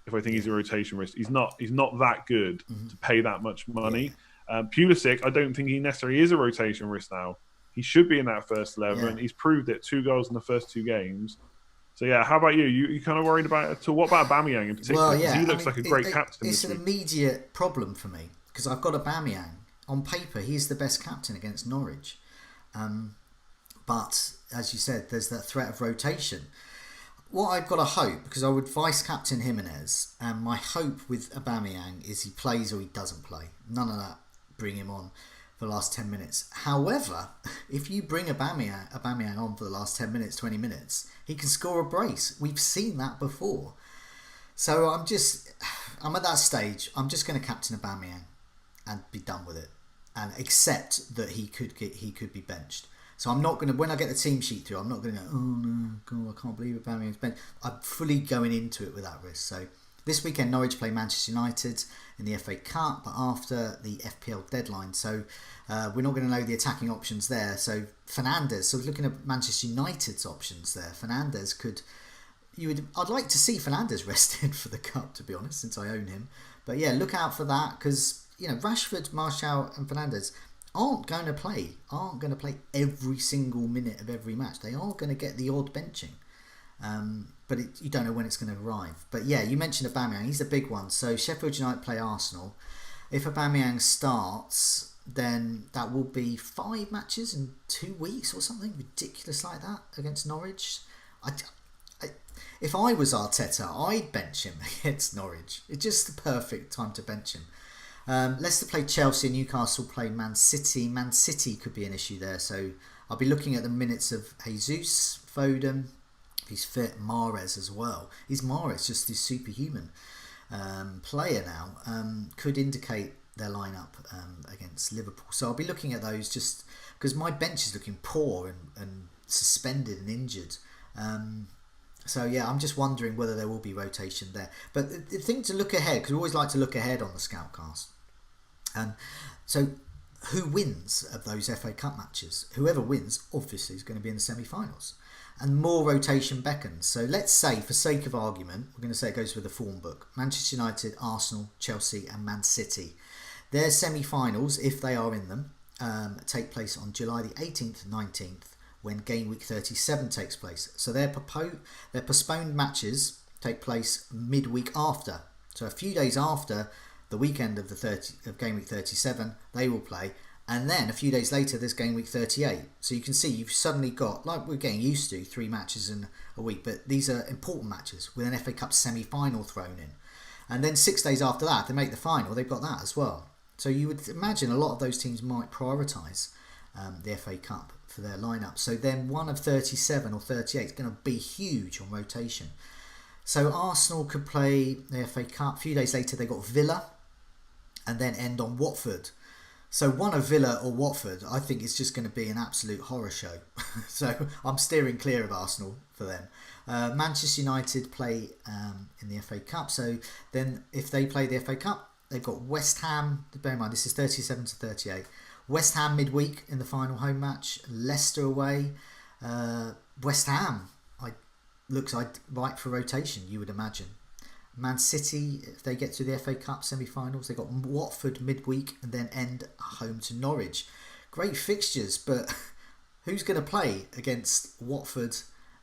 if I think he's a rotation risk. He's not that good to pay that much money. Pulisic, I don't think he necessarily is a rotation risk now. He should be in that first 11. He's proved it. 2 goals in the first 2 games. So yeah, how about you? You kind of worried about it? So what about Aubameyang in particular? Well, he looks like a great captain. It's an immediate problem for me because I've got Aubameyang. On paper, he's the best captain against Norwich. But as you said, there's that threat of rotation. What I've got to hope, because I would vice captain Jimenez, and my hope with Aubameyang is he plays or he doesn't play. None of that bring him on for the last 10 minutes. However, if you bring Aubameyang on for the last 10 minutes, 20 minutes, he can score a brace. We've seen that before. So I'm at that stage. I'm just going to captain Aubameyang and be done with it, and accept that he could be benched. So I'm not going to, when I get the team sheet through, I'm not going to go, oh no, God, I can't believe Aubameyang's benched. I'm fully going into it with that risk. So this weekend, Norwich play Manchester United in the FA Cup, but after the FPL deadline. So we're not going to know the attacking options there. So Fernandes, so looking at Manchester United's options there, I'd like to see Fernandes rested for the Cup, to be honest, since I own him. But yeah, look out for that, because Rashford, Martial and Fernandes aren't going to play every single minute of every match. They are going to get the odd benching. But you don't know when it's going to arrive. But yeah, you mentioned Aubameyang. He's a big one. So Sheffield United play Arsenal. If Aubameyang starts, then that will be 5 matches in 2 weeks or something ridiculous like that against Norwich. If I was Arteta, I'd bench him against Norwich. It's just the perfect time to bench him. Leicester play Chelsea, Newcastle play Man City. Man City could be an issue there. So I'll be looking at the minutes of Jesus, Foden, if he's fit, Mahrez as well. Is Mahrez just this superhuman player now? Could indicate their lineup against Liverpool. So I'll be looking at those just because my bench is looking poor and suspended and injured. So yeah, I'm just wondering whether there will be rotation there. But the thing to look ahead, because we always like to look ahead on the Scoutcast. So who wins of those FA Cup matches? Whoever wins, obviously, is going to be in the semi-finals. And more rotation beckons. So let's say, for sake of argument, we're going to say it goes with the form book. Manchester United, Arsenal, Chelsea and Man City. Their semi-finals, if they are in them, take place on July the 18th, 19th, when Gameweek 37 takes place. So their postponed matches take place midweek after. So a few days after the weekend of Gameweek 37, they will play. And then a few days later, there's Gameweek 38. So you can see you've suddenly got, like we're getting used to, 3 matches in a week. But these are important matches with an FA Cup semi-final thrown in. And then 6 days after that, they make the final. They've got that as well. So you would imagine a lot of those teams might prioritise the FA Cup for their lineup. So then one of 37 or 38 is going to be huge on rotation. So Arsenal could play the FA Cup. A few days later, they got Villa and then end on Watford. So one of Villa or Watford, I think it's just going to be an absolute horror show. So I'm steering clear of Arsenal for them. Manchester United play in the FA Cup. So then if they play the FA Cup, they've got West Ham. Bear in mind, this is 37 to 38. West Ham midweek in the final home match. Leicester away. West Ham looks like right for rotation, you would imagine. Man City, if they get to the FA Cup semi-finals, they've got Watford midweek and then end home to Norwich. Great fixtures, but who's going to play against Watford?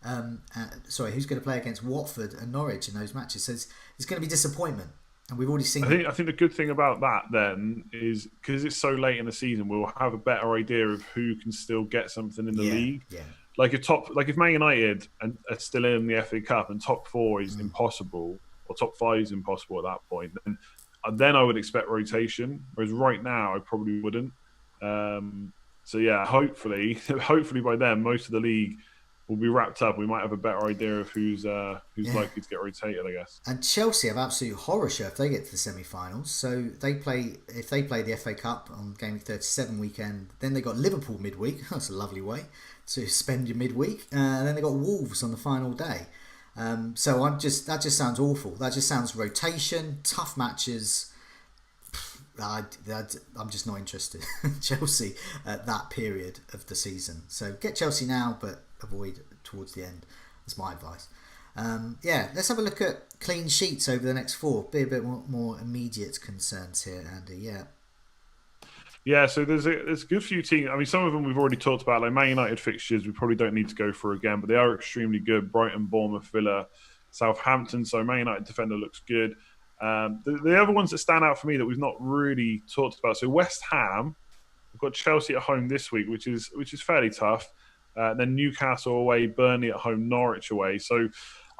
Who's going to play against Watford and Norwich in those matches? So it's going to be disappointment. And we've already seen. I think the good thing about that then is because it's so late in the season, we'll have a better idea of who can still get something in the league. Yeah. Like if Man United are still in the FA Cup and top 4 is impossible, or top 5 is impossible at that point, then I would expect rotation. Whereas right now, I probably wouldn't. So yeah, hopefully by then, most of the league will be wrapped up. We might have a better idea of who's likely to get rotated, I guess. And Chelsea have absolute horror show if they get to the semi-finals. So if they play the FA Cup on Gameweek 37 weekend, then they got Liverpool midweek. That's a lovely way to spend your midweek. And then they got Wolves on the final day. So that just sounds awful. That just sounds rotation, tough matches. I'm just not interested in Chelsea at that period of the season. So get Chelsea now, but avoid towards the end. That's my advice. Let's have a look at clean sheets over the next 4. Be a bit more immediate concerns here, Andy. Yeah, so there's a good few teams. I mean, some of them we've already talked about, like Man United fixtures, we probably don't need to go through again, but they are extremely good. Brighton, Bournemouth, Villa, Southampton. So Man United defender looks good. The other ones that stand out for me that we've not really talked about. So West Ham, we've got Chelsea at home this week, which is fairly tough. Then Newcastle away, Burnley at home, Norwich away. So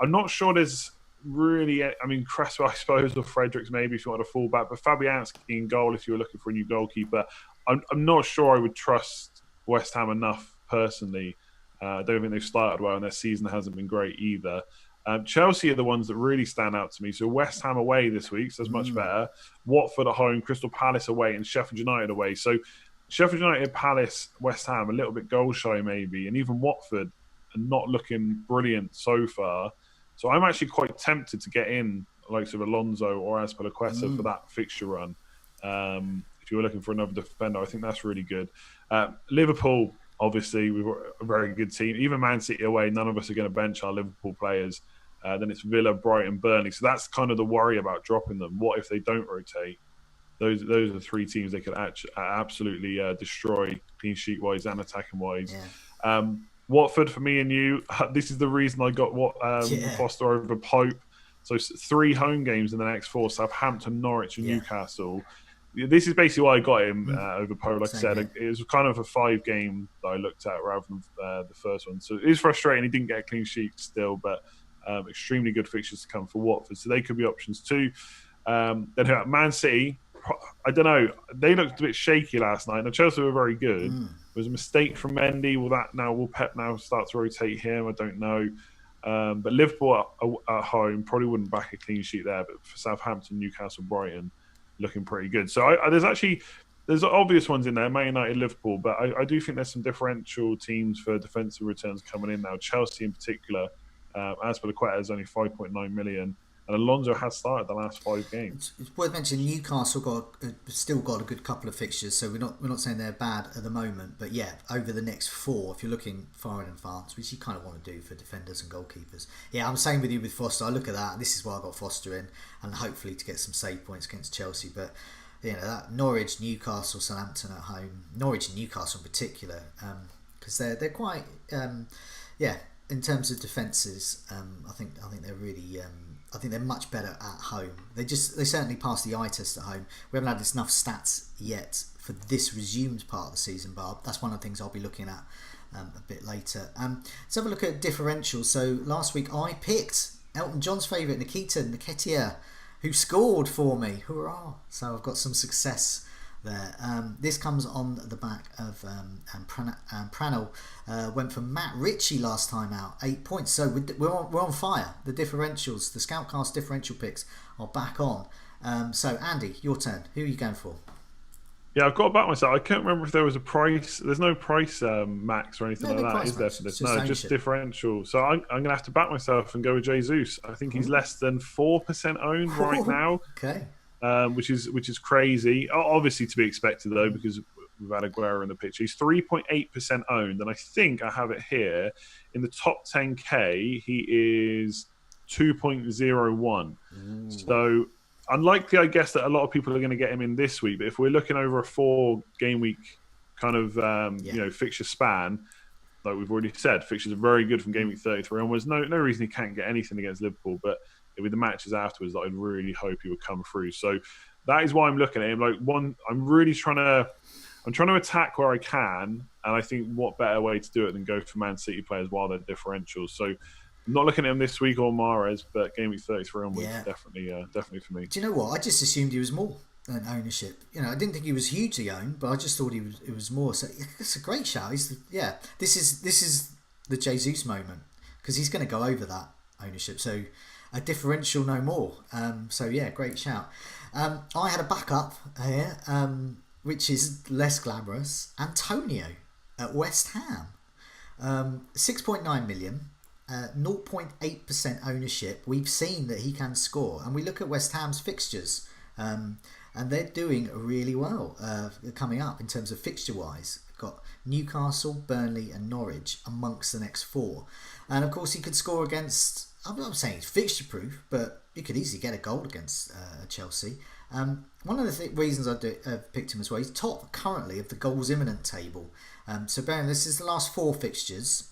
I'm not sure there's really, I mean, Cresswell, I suppose, or Fredericks maybe if you want a fullback, but Fabianski in goal if you were looking for a new goalkeeper. I'm not sure I would trust West Ham enough personally. I don't think they've started well and their season hasn't been great either. Chelsea are the ones that really stand out to me. So West Ham away this week, so that's much better. Watford at home, Crystal Palace away, and Sheffield United away. So Sheffield United, Palace, West Ham, a little bit goal shy maybe, and even Watford are not looking brilliant so far. So I'm actually quite tempted to get in like sort of Alonso or Azpilicueta for that fixture run. If you were looking for another defender, I think that's really good. Liverpool, obviously, we've got a very good team. Even Man City away, none of us are going to bench our Liverpool players. Then it's Villa, Brighton, Burnley. So that's kind of the worry about dropping them. What if they don't rotate? Those are the 3 teams they could absolutely destroy clean sheet wise and attacking wise. Yeah. Watford for me and you. This is the reason I got Foster over Pope. So 3 home games in the next 4: Southampton, Norwich, and Newcastle. This is basically why I got him over Pope. Like I said, it was kind of a 5-game that I looked at rather than the first one. So it is frustrating. He didn't get a clean sheet still, but extremely good fixtures to come for Watford. So they could be options too. Then Man City, I don't know. They looked a bit shaky last night. Now Chelsea were very good. It was a mistake from Mendy. Will Pep now start to rotate him? I don't know. But Liverpool at home probably wouldn't back a clean sheet there. But for Southampton, Newcastle, Brighton, looking pretty good. So there's obvious ones in there, Man United, Liverpool. But I do think there's some differential teams for defensive returns coming in now. Chelsea in particular. Azpilicueta is only 5.9 million. And Alonso has started the last 5 games. It's worth mentioning Newcastle still got a good couple of fixtures, so we're not saying they're bad at the moment. But yeah, over the next 4, if you're looking far in advance, which you kind of want to do for defenders and goalkeepers. Yeah, I'm the same with you with Foster. I look at that. This is why I got Foster in, and hopefully to get some save points against Chelsea. But that Norwich, Newcastle, Southampton at home, Norwich and Newcastle in particular, because they're quite in terms of defences. I think they're really. I think they're much better at home. They certainly passed the eye test at home. We haven't had enough stats yet for this resumed part of the season, but that's one of the things I'll be looking at a bit later. Let's have a look at differentials. So last week I picked Elton John's favourite, Nketiah, who scored for me. Hurrah! So I've got some success there. This comes on the back of Pranel went for Matt Ritchie last time out, 8 points. So we're on fire. The differentials, the SCOUTCAST differential picks are back on. So Andy, your turn. Who are you going for? Yeah, I've got to back myself. I can't remember if there was a price. There's no price max or anything like that, is there, for this? No, just differential. So I'm going to have to back myself and go with Jesus. I think he's less than 4% owned right now. Okay. Which is crazy. Obviously to be expected though, because we've had Aguero in the picture. He's 3.8% owned, and I think I have it here in the top 10k. He is 2.01. So unlikely, I guess, that a lot of people are going to get him in this week. But if we're looking over a 4-game week kind of fixture span, like we've already said, fixtures are very good from game week 33 onwards. No reason he can't get anything against Liverpool, but with the matches afterwards, I'd really hope he would come through. So that is why I'm looking at him. I'm really trying to attack where I can, and I think what better way to do it than go for Man City players while they're differentials. So I'm not looking at him this week or Mahrez, but game week 33 onwards, definitely for me. Do you know what? I just assumed he was more than ownership. I didn't think he was hugely owned, but I just thought it was more. So it's a great shout. This is the Jesus moment, because he's going to go over that ownership. So a differential no more. Great shout. I had a backup here, which is less glamorous. Antonio at West Ham. 6.9 million, 0.8% ownership. We've seen that he can score. And we look at West Ham's fixtures, and they're doing really well coming up in terms of fixture-wise. Got Newcastle, Burnley and Norwich amongst the next 4. And of course he could score against... I'm not saying it's fixture proof, but you could easily get a goal against Chelsea. One of the reasons I picked him as well, he's top currently of the goals imminent table. So bearing this is the last 4 fixtures.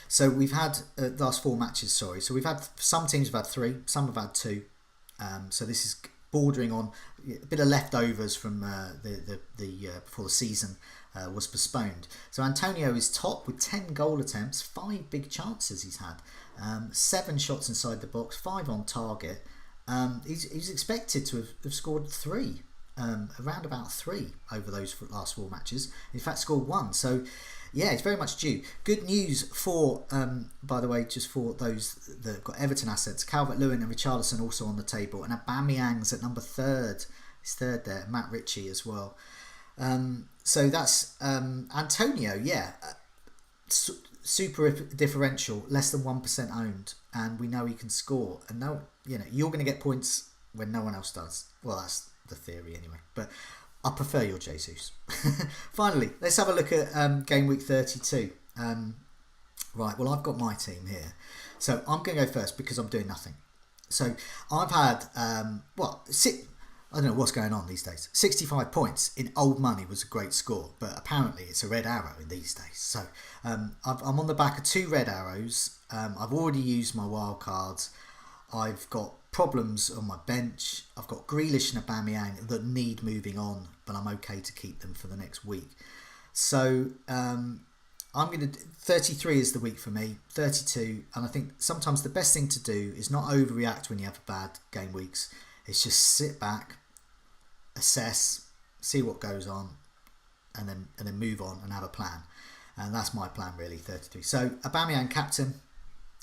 So we've had last 4 matches. Sorry, so we've had some teams have had 3, some have had 2. So this is bordering on a bit of leftovers from the before the season was postponed. So Antonio is top with 10 goal attempts, 5 big chances he's had, 7 shots inside the box, 5 on target. He's expected to have scored 3, around about 3 over those last 4 matches. In fact, scored 1. So yeah, it's very much due. Good news for, by the way, just for those that have got Everton assets, Calvert-Lewin and Richarlison also on the table, and Aubameyang's at number 3rd. He's 3rd there. Matt Ritchie as well. So that's Antonio. Super differential, less than 1% owned, and we know he can score. And you're going to get points when no one else does. Well, that's the theory anyway. But I prefer your Jesus. Finally, let's have a look at game week 32. Right, well, I've got my team here. So I'm going to go first because I'm doing nothing. So I've had, I don't know what's going on these days. 65 points in old money was a great score, but apparently it's a red arrow in these days. So I'm on the back of 2 red arrows. I've already used my wild cards. I've got problems on my bench. I've got Grealish and Aubameyang that need moving on, but I'm okay to keep them for the next week. So I'm going to 33 is the week for me, 32, and I think sometimes the best thing to do is not overreact when you have bad game weeks. It's just sit back, assess, see what goes on, and then move on and have a plan. And that's my plan really, 33. So Aubameyang captain,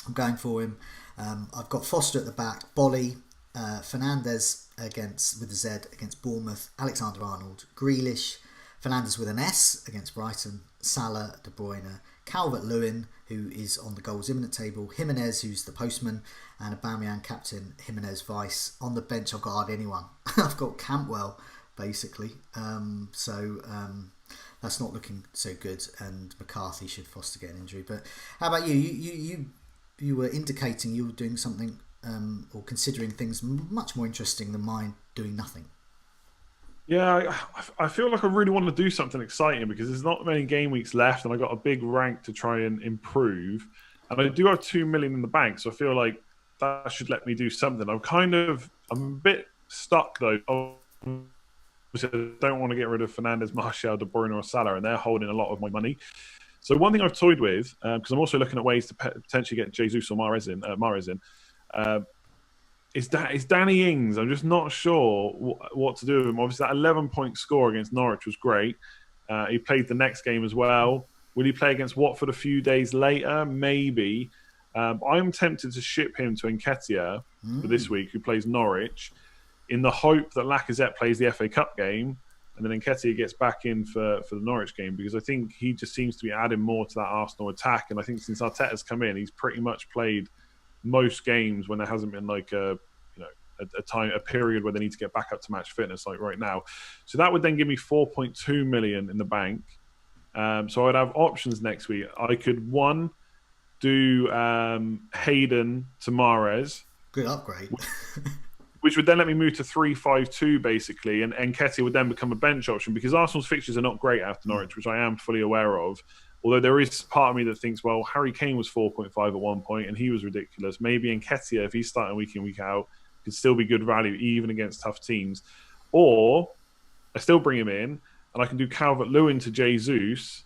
I'm going for him. I've got Foster at the back, Bolly, Fernandes with a Z against Bournemouth, Alexander-Arnold, Grealish, Fernandes with an S against Brighton, Salah, De Bruyne, Calvert-Lewin, who is on the goals imminent table, Jimenez, who's the postman, and Aubameyang captain, Jimenez vice. On the bench, I've got hardly anyone. I've got Campbell, basically. That's not looking so good, and McCarthy should Foster get an injury. But how about you? You were indicating you were doing something or considering things much more interesting than mine doing nothing. Yeah, I feel like I really want to do something exciting because there's not many game weeks left, and I got a big rank to try and improve. And I do have 2 million in the bank, so I feel like that should let me do something. I'm a bit stuck though. I don't want to get rid of Fernandes, Martial, De Bruyne, or Salah, and they're holding a lot of my money. So one thing I've toyed with, because I'm also looking at ways to potentially get Jesus or Mahrez in, is Danny Ings. I'm just not sure what to do with him. Obviously, that 11-point score against Norwich was great. He played the next game as well. Will he play against Watford a few days later? Maybe. I'm tempted to ship him to Nketiah for this week, who plays Norwich, in the hope that Lacazette plays the FA Cup game, and then Nketiah gets back in for the Norwich game, because I think he just seems to be adding more to that Arsenal attack. And I think since Arteta's come in, he's pretty much played most games when there hasn't been like a period where they need to get back up to match fitness, like right now. So that would then give me 4.2 million in the bank. So I'd have options next week. I could do Hayden to Mahrez. Good upgrade. Which would then let me move to 3-5-2 basically, and Nketiah would then become a bench option, because Arsenal's fixtures are not great after Norwich, which I am fully aware of. Although there is part of me that thinks, well, Harry Kane was 4.5 at one point and he was ridiculous. Maybe Nketiah, if he's starting week in, week out, could still be good value even against tough teams. Or I still bring him in and I can do Calvert-Lewin to Jesus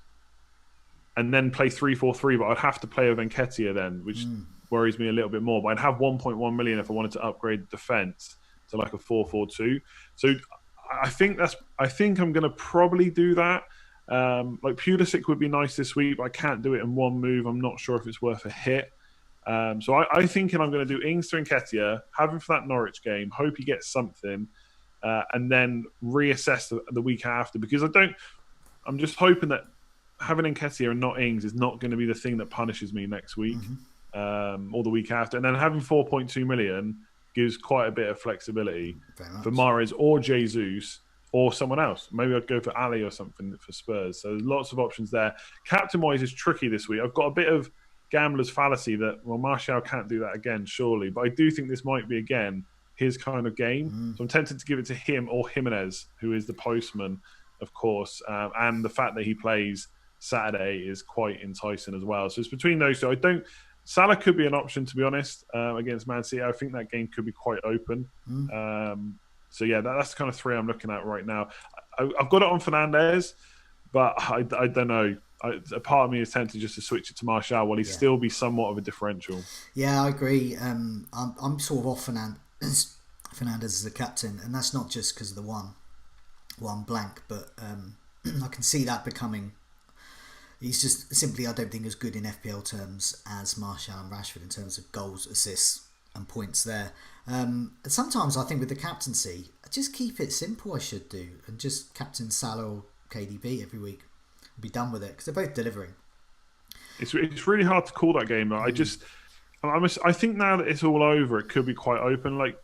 and then play 3-4-3, but I'd have to play with Nketiah then, which worries me a little bit more. But I'd have 1.1 million if I wanted to upgrade defence to like a 4-4-2. So I think I'm going to probably do that. Like Pulisic would be nice this week, but I can't do it in one move. I'm not sure if it's worth a hit. So I'm thinking I'm going to do Ings to Nketiah, have him for that Norwich game, hope he gets something, and then reassess the week after, because I'm just hoping that having Nketiah and not Ings is not going to be the thing that punishes me next week or the week after. And then having 4.2 million gives quite a bit of flexibility for Mahrez or Jesus or someone else. Maybe I'd go for Ali or something for Spurs. So there's lots of options there. Captain-wise is tricky this week. I've got a bit of gambler's fallacy that, well, Martial can't do that again, surely. But I do think this might be, again, his kind of game. So I'm tempted to give it to him or Jimenez, who is the postman, of course. And the fact that he plays Saturday is quite enticing as well. So it's between those two. Salah could be an option, to be honest, against Man City. I think that game could be quite open. So yeah, that's the kind of three I'm looking at right now. I've got it on Fernandes, but I don't know. A part of me is tempted just to switch it to Martial while he still be somewhat of a differential. Yeah, I agree. I'm sort of off Fernandes as the captain, and that's not just because of the one blank, but I can see that becoming. He's just simply, I don't think, as good in FPL terms as Martial and Rashford in terms of goals, assists, and points there. Sometimes I think with the captaincy, just keep it simple. I should do, and just captain Salah or KDB every week. Be done with it, because they're both delivering. It's really hard to call that game. I think now that it's all over, it could be quite open. Like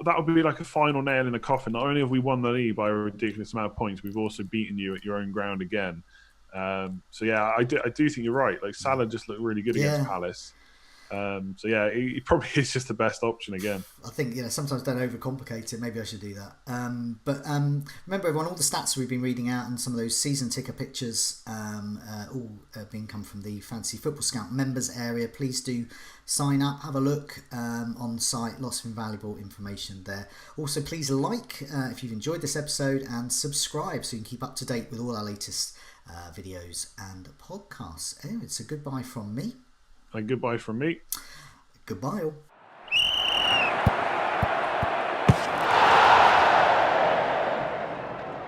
that would be like a final nail in the coffin. Not only have we won the league by a ridiculous amount of points, we've also beaten you at your own ground again. So yeah, I do think you're right. Like Salah just looked really good against Palace. So yeah, he probably is just the best option again. I think, sometimes don't overcomplicate it. Maybe I should do that. But remember, everyone, all the stats we've been reading out and some of those season ticker pictures all being come from the Fantasy Football Scout members area. Please do sign up, have a look on the site. Lots of invaluable information there. Also, please like if you've enjoyed this episode, and subscribe so you can keep up to date with all our latest videos and podcasts. Anyway, it's a goodbye from me. And goodbye from me. Goodbye all.